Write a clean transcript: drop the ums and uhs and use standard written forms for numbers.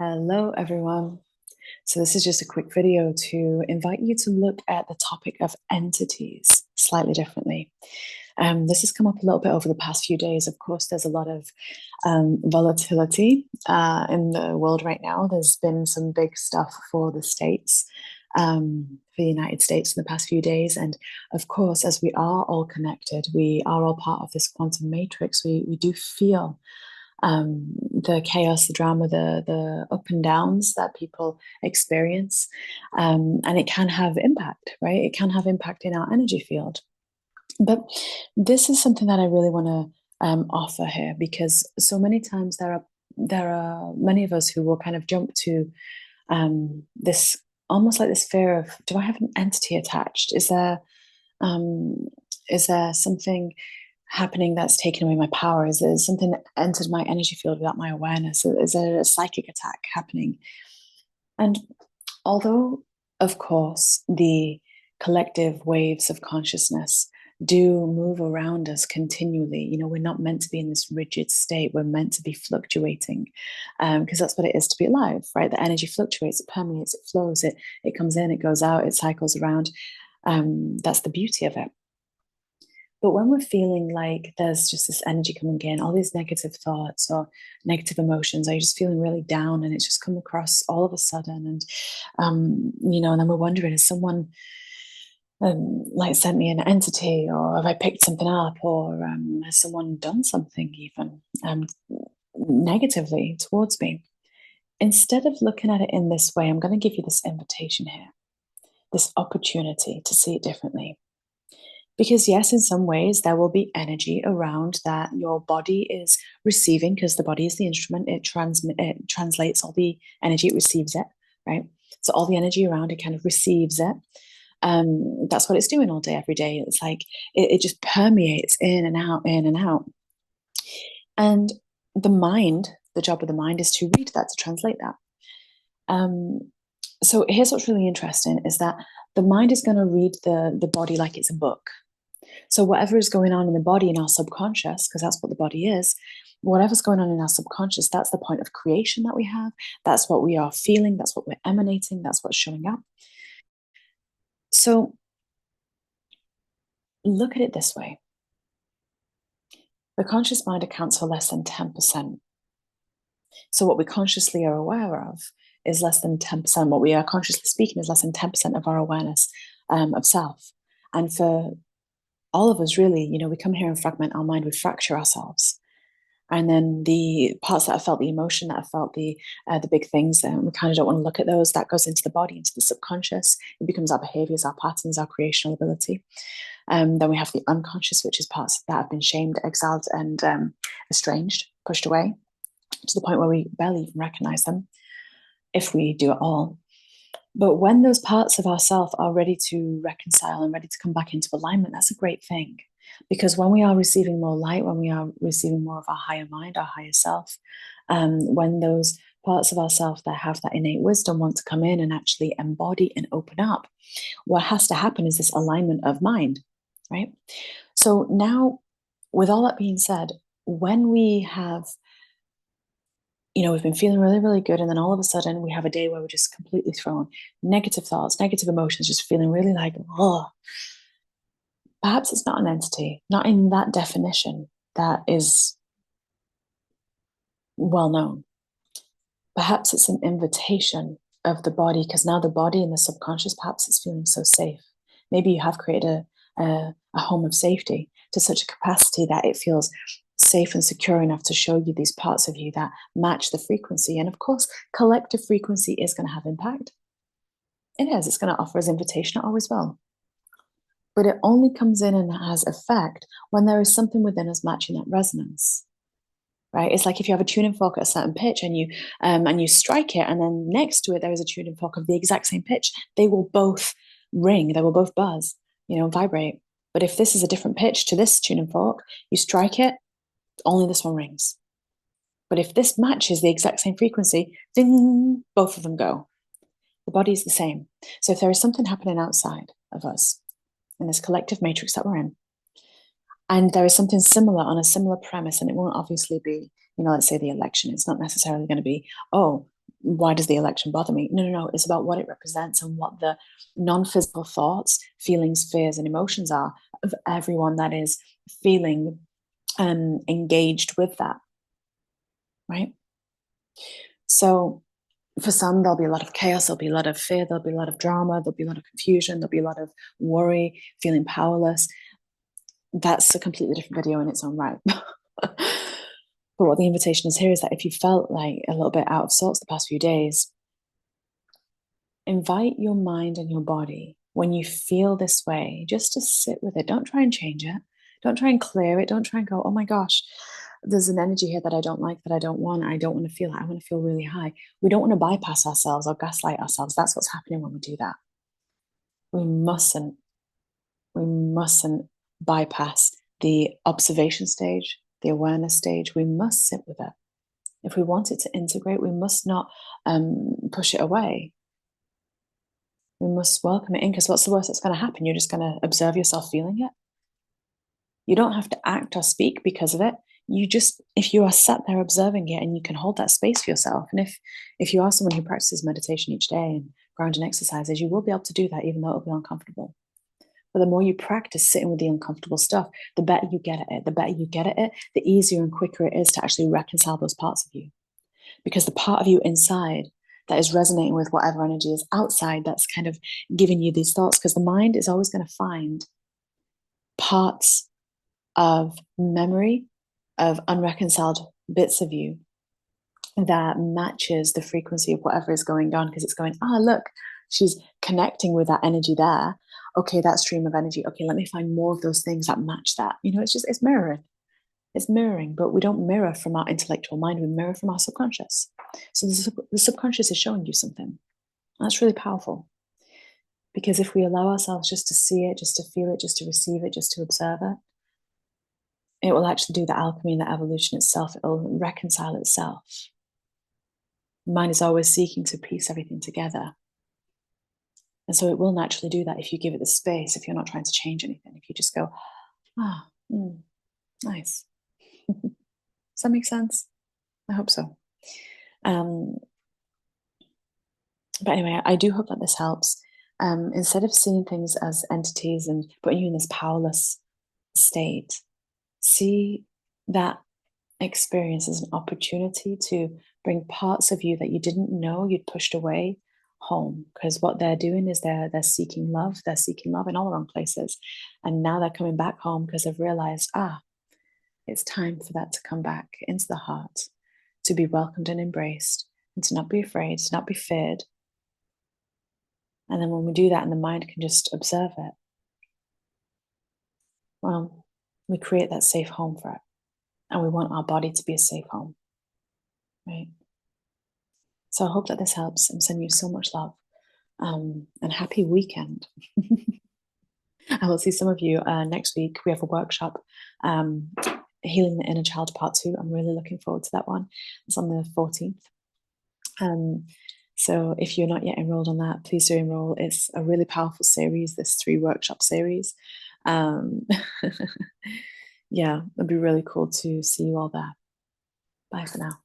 Hello, everyone. So, this is just a quick video to invite you to look at the topic of entities slightly differently. This has come up a little bit over the past few days. Of course, there's a lot of volatility in the world right now. There's been some big stuff for the States, for the United States in the past few days. And of course, as we are all connected, we are all part of this quantum matrix. We do feel the chaos, the drama, the up and downs that people experience, and it can have impact, right? It can have impact in our energy field. But this is something that I really want to offer here, because so many times there are many of us who will kind of jump to this almost like this fear of, do I have an entity attached? Um, is there something happening that's taken away my power? Is there something that entered my energy field without my awareness? Is there a psychic attack happening? And although, of course, the collective waves of consciousness do move around us continually, we're not meant to be in this rigid state. We're meant to be fluctuating, because that's what it is to be alive, right? The energy fluctuates, it permeates, it flows, it comes in, it goes out, it cycles around. That's the beauty of it. But when we're feeling like there's just this energy coming in, all these negative thoughts or negative emotions, are you just feeling really down and it's just come across all of a sudden? And then we're wondering, is someone like sent me an entity, or have I picked something up, or has someone done something even negatively towards me? Instead of looking at it in this way, I'm going to give you this invitation here, this opportunity to see it differently. Because yes, in some ways there will be energy around that your body is receiving, because the body is the instrument. It translates all the energy, it receives it, right? So all the energy around it kind of receives it. That's what it's doing all day, every day. It's like it just permeates in and out, in and out. And the job of the mind is to read that, to translate that. So here's what's really interesting, is that the mind is going to read the body like it's a book. So whatever is going on in the body, in our subconscious, because that's what the body is, whatever's going on in our subconscious, that's the point of creation that we have. That's what we are feeling. That's what we're emanating. That's what's showing up. So look at it this way. The conscious mind accounts for less than 10%. So what we consciously are aware of is less than 10%. What we are consciously speaking is less than 10% of our awareness of self. And for all of us, really, we come here and fragment our mind, we fracture ourselves. And then the parts that have felt the emotion, that have felt the big things, we kind of don't want to look at those. That goes into the body, into the subconscious. It becomes our behaviors, our patterns, our creational ability. Then we have the unconscious, which is parts that have been shamed, exiled, and estranged, pushed away, to the point where we barely even recognize them, if we do at all. But when those parts of ourself are ready to reconcile and ready to come back into alignment, that's a great thing. Because when we are receiving more light, when we are receiving more of our higher mind, our higher self, when those parts of ourself that have that innate wisdom want to come in and actually embody and open up, what has to happen is this alignment of mind, right? So now, with all that being said, when we have we've been feeling really, really good, and then all of a sudden we have a day where we're just completely thrown. Negative thoughts, negative emotions, just feeling really like, oh, perhaps it's not an entity, not in that definition that is well known. Perhaps it's an invitation of the body, because now the body and the subconscious, perhaps it's feeling so safe. Maybe you have created a home of safety to such a capacity that it feels safe and secure enough to show you these parts of you that match the frequency. And of course, collective frequency is going to have impact. It is. It's going to offer us invitation. It always will. But it only comes in and has effect when there is something within us matching that resonance. Right? It's like if you have a tuning fork at a certain pitch and you strike it, and then next to it there is a tuning fork of the exact same pitch, they will both ring. They will both buzz, vibrate. But if this is a different pitch to this tuning fork, you strike it, only this one rings. But if this matches the exact same frequency, ding, both of them go. The body is the same. So if there is something happening outside of us in this collective matrix that we're in, and there is something similar on a similar premise, and it won't obviously be, let's say the election, it's not necessarily going to be, oh, why does the election bother me? No. It's about what it represents and what the non-physical thoughts, feelings, fears, and emotions are of everyone that is feeling engaged with that, right? So for some, there'll be a lot of chaos, there'll be a lot of fear, there'll be a lot of drama, there'll be a lot of confusion, there'll be a lot of worry, feeling powerless. That's a completely different video in its own right. But what the invitation is here is that if you felt like a little bit out of sorts the past few days, invite your mind and your body when you feel this way, just to sit with it. Don't try and change it. Don't try and clear it. Don't try and go, oh my gosh, there's an energy here that I don't like, that I don't want. I don't want to feel it. I want to feel really high. We don't want to bypass ourselves or gaslight ourselves. That's what's happening when we do that. We mustn't bypass the observation stage, the awareness stage. We must sit with it. If we want it to integrate, we must not push it away. We must welcome it in, because what's the worst that's going to happen? You're just going to observe yourself feeling it. You don't have to act or speak because of it. You just, if you are sat there observing it and you can hold that space for yourself, and if you are someone who practices meditation each day and grounding exercises, you will be able to do that, even though it'll be uncomfortable. But the more you practice sitting with the uncomfortable stuff, the better you get at it. The better you get at it, the easier and quicker it is to actually reconcile those parts of you. Because the part of you inside that is resonating with whatever energy is outside, that's kind of giving you these thoughts, because the mind is always going to find parts of memory, of unreconciled bits of you that matches the frequency of whatever is going on, because it's going, look, she's connecting with that energy there. Okay, that stream of energy. Okay, let me find more of those things that match that. It's mirroring. It's mirroring, but we don't mirror from our intellectual mind. We mirror from our subconscious. So the subconscious is showing you something. That's really powerful. Because if we allow ourselves just to see it, just to feel it, just to receive it, just to observe it, it will actually do the alchemy and the evolution itself. It will reconcile itself. Mind is always seeking to piece everything together. And so it will naturally do that if you give it the space, if you're not trying to change anything, if you just go, nice. Does that make sense? I hope so. But anyway, I do hope that this helps. Instead of seeing things as entities and putting you in this powerless state, see that experience as an opportunity to bring parts of you that you didn't know you'd pushed away home. Because what they're doing is they're seeking love. They're seeking love in all the wrong places. And now they're coming back home because they've realized, it's time for that to come back into the heart, to be welcomed and embraced, and to not be afraid, to not be feared. And then when we do that and the mind can just observe it, well, we create that safe home for it. And we want our body to be a safe home, right? So I hope that this helps. I'm sending you so much love, and happy weekend. I will see some of you next week. We have a workshop, Healing the Inner Child Part 2. I'm really looking forward to that one. It's on the 14th. So if you're not yet enrolled on that, please do enroll. It's a really powerful series, this 3-workshop series. Yeah, it'd be really cool to see you all there. Bye for now.